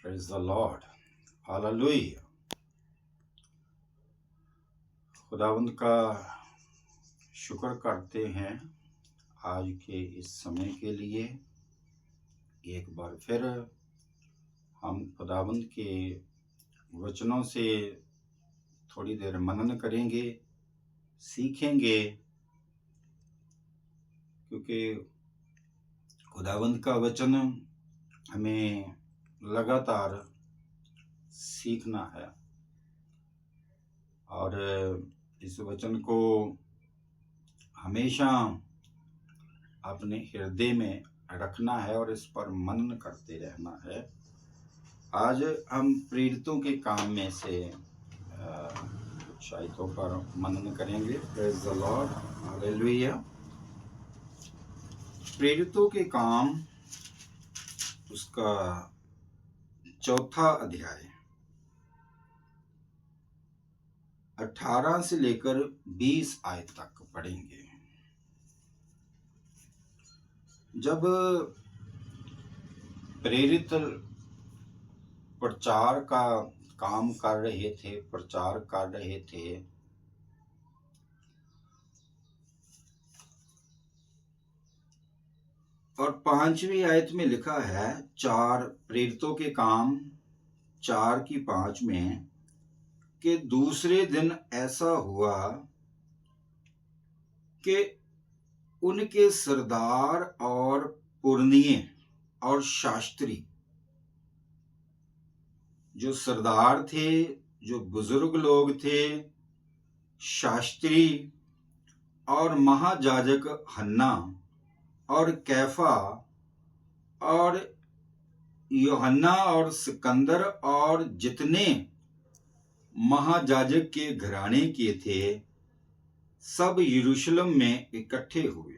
Praise the Lord, hallelujah. खुदावंद का शुक्र करते हैं आज के इस समय के लिए। एक बार फिर हम खुदावंद के वचनों से थोड़ी देर मनन करेंगे, सीखेंगे, क्योंकि खुदावंद का वचन हमें लगातार सीखना है और इस वचन को हमेशा अपने हृदय में रखना है और इस पर मनन करते रहना है। आज हम प्रेरितों के काम में से कुछ आयतों पर मनन करेंगे। Praise the Lord, hallelujah. प्रेरितों के काम उसका 4था अध्याय 18 से लेकर 20 आयत तक पढ़ेंगे। जब प्रेरित प्रचार का काम कर रहे थे, प्रचार कर रहे थे, और 5वीं आयत में लिखा है 4 प्रेरितों के काम 4:5 में कि दूसरे दिन ऐसा हुआ कि उनके सरदार और पुरनिये और शास्त्री, जो सरदार थे, जो बुजुर्ग लोग थे, शास्त्री और महायाजक हन्ना और कैफा और यूहन्ना और सिकंदर और जितने महायाजक के घराने के थे, सब यरूशलेम में इकट्ठे हुए।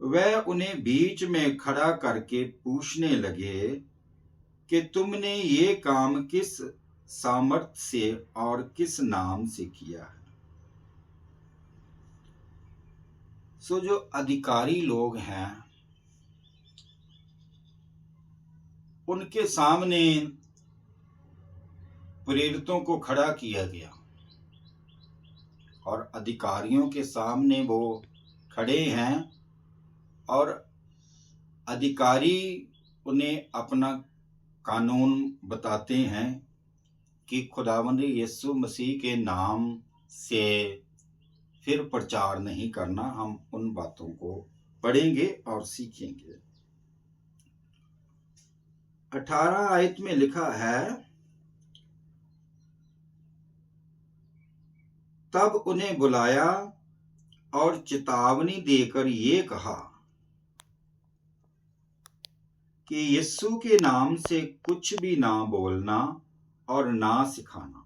वह उन्हें बीच में खड़ा करके पूछने लगे कि तुमने ये काम किस सामर्थ्य से और किस नाम से किया है। सो जो अधिकारी लोग हैं उनके सामने प्रेरितों को खड़ा किया गया और अधिकारियों के सामने वो खड़े हैं और अधिकारी उन्हें अपना कानून बताते हैं कि खुदावंद यीशु मसीह के नाम से फिर प्रचार नहीं करना। हम उन बातों को पढ़ेंगे और सीखेंगे। 18 आयत में लिखा है, तब उन्हें बुलाया और चेतावनी देकर ये कहा कि यीशु के नाम से कुछ भी ना बोलना और ना सिखाना।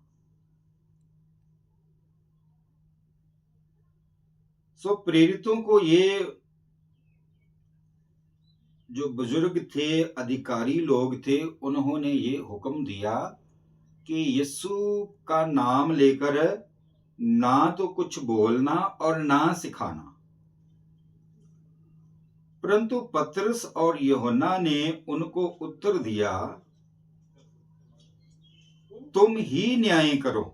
सो प्रेरितों को ये जो बुजुर्ग थे, अधिकारी लोग थे, उन्होंने ये हुक्म दिया कि यीशु का नाम लेकर ना तो कुछ बोलना और ना सिखाना। परंतु पतरस और यूहन्ना ने उनको उत्तर दिया, तुम ही न्याय करो।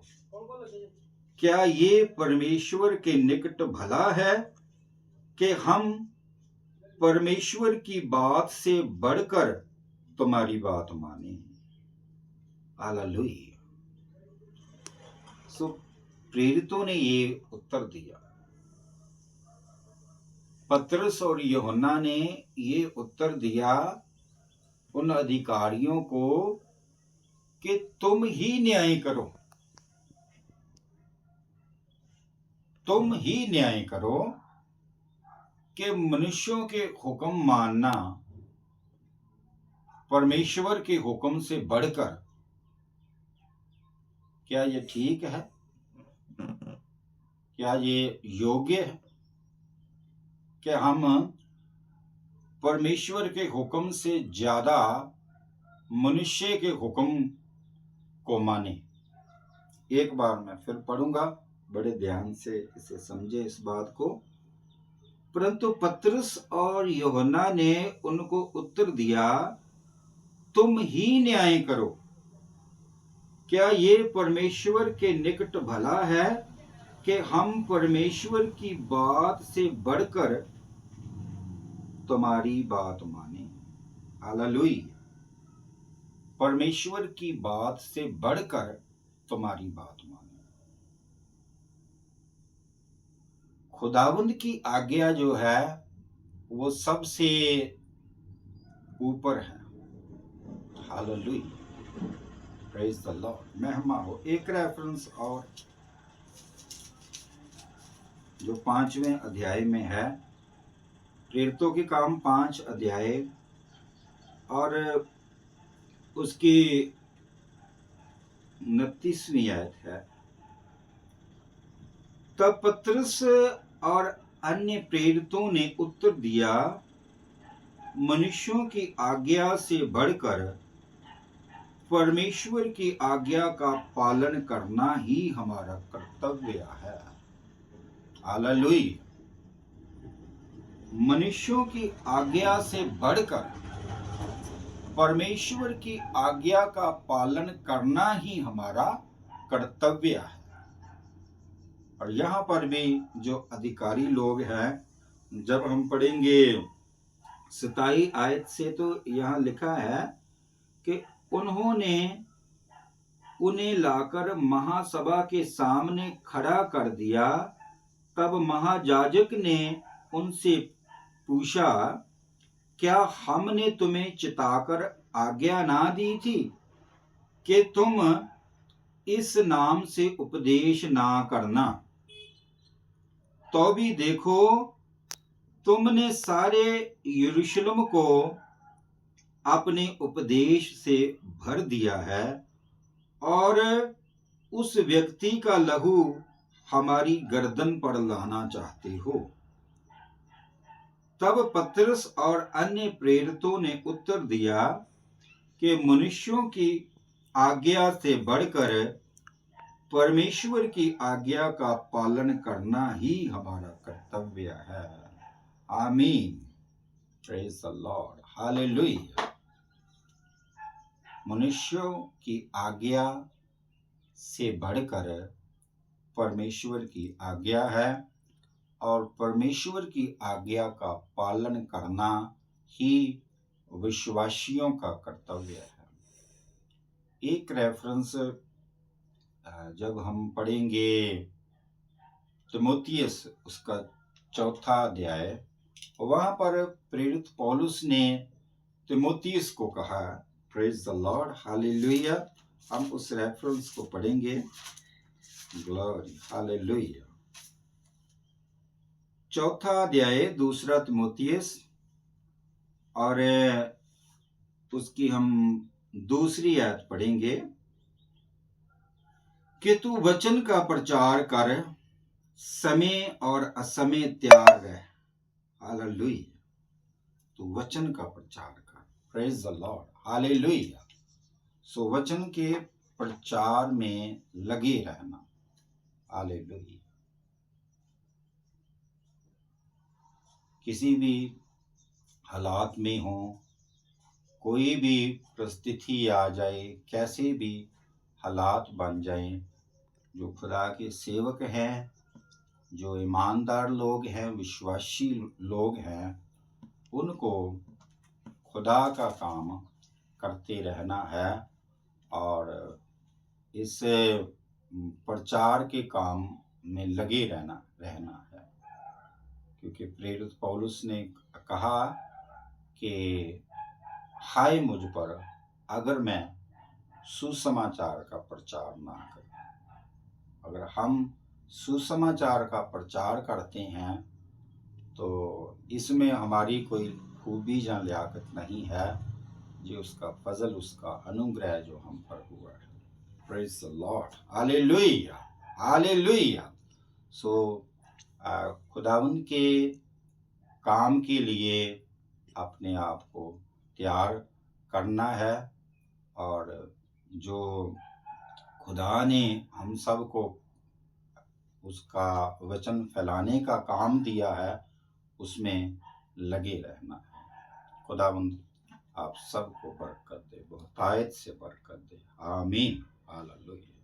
क्या ये परमेश्वर के निकट भला है कि हम परमेश्वर की बात से बढ़कर तुम्हारी बात माने। हालेलुया। सो प्रेरितों ने ये उत्तर दिया, पतरस और यूहन्ना ने ये उत्तर दिया उन अधिकारियों को कि तुम ही न्याय करो, तुम ही न्याय करो कि मनुष्यों के हुक्म मानना परमेश्वर के हुक्म से बढ़कर क्या ये ठीक है? क्या ये योग्य है कि हम परमेश्वर के हुक्म से ज्यादा मनुष्य के हुक्म को माने? एक बार मैं फिर पढ़ूंगा, बड़े ध्यान से इसे समझे इस बात को। परंतु पतरस और यूहन्ना ने उनको उत्तर दिया, तुम ही न्याय करो। क्या ये परमेश्वर के निकट भला है कि हम परमेश्वर की बात से बढ़कर तुम्हारी बात माने। हालेलुया। परमेश्वर की बात से बढ़कर तुम्हारी बात माने। खुदावंद की आज्ञा जो है वो सबसे ऊपर है। Hallelujah, praise the Lord. महिमा हो। एक रेफरेंस और जो 5वें अध्याय में है, प्रेरितों के काम 5 अध्याय और उसकी 29वीं आयत है। तब पतरस और अन्य प्रेरितों ने उत्तर दिया, मनुष्यों की आज्ञा से बढ़कर परमेश्वर की आज्ञा का पालन करना ही हमारा कर्तव्य है। हालेलुया। मनुष्यों की आज्ञा से बढ़कर परमेश्वर की आज्ञा का पालन करना ही हमारा कर्तव्य है। और यहाँ पर भी जो अधिकारी लोग हैं, जब हम पढ़ेंगे 27 आयत से, तो यहाँ लिखा है कि उन्होंने उन्हें लाकर महासभा के सामने खड़ा कर दिया। तब महायाजक ने उनसे पूछा, क्या हमने तुम्हें चिताकर आज्ञा ना दी थी कि तुम इस नाम से उपदेश ना करना? तो भी देखो, तुमने सारे यरूशलेम को अपने उपदेश से भर दिया है और उस व्यक्ति का लहू हमारी गर्दन पर लाना चाहते हो। तब पतरस और अन्य प्रेरितों ने उत्तर दिया कि मनुष्यों की आज्ञा से बढ़कर परमेश्वर की आज्ञा का पालन करना ही हमारा कर्तव्य है। आमीन, प्रेज द लॉर्ड, हालेलुया। मनुष्यों की आज्ञा से बढ़कर परमेश्वर की आज्ञा है और परमेश्वर की आज्ञा का पालन करना ही विश्वासियों का कर्तव्य है। एक रेफरेंस जब हम पढ़ेंगे तिमोथियस उसका 4था अध्याय, वहां पर प्रेरित पौलुस ने तिमोथियस को कहा, प्रेज द लॉर्ड, हालेलुया। हम उस रेफरेंस को पढ़ेंगे, ग्लोरी, हालेलुया। 4था अध्याय 2 तिमोथियस और उसकी हम 2 आयत पढ़ेंगे कि तू वचन का प्रचार कर, समय और असमय तैयार रह। हालेलुया। तू वचन का प्रचार कर, प्रेज द लॉर्ड, हालेलुया। सो वचन के प्रचार में लगे रहना। हालेलुया। किसी भी हालात में हो, कोई भी परिस्थिति आ जाए, कैसे भी हालात बन जाए, जो खुदा के सेवक हैं, जो ईमानदार लोग हैं, विश्वासी लोग हैं, उनको खुदा का काम करते रहना है और इस प्रचार के काम में लगे रहना है। क्योंकि प्रेरित पौलुस ने कहा कि हाय मुझ पर अगर मैं सुसमाचार का प्रचार ना करूं। अगर हम सुसमाचार का प्रचार करते हैं तो इसमें हमारी कोई खूबी या लियाकत नहीं है, जो उसका फजल, उसका अनुग्रह जो हम पर हुआ है। Praise the Lord, hallelujah, hallelujah. So खुदावंद के काम के लिए अपने आप को तैयार करना है और जो खुदा ने हम सब को उसका वचन फैलाने का काम दिया है, उसमें लगे रहना है। खुदावंद आप सबको बरकत दे, बहुतायत से बरकत दे। आमीन। हालेलुया।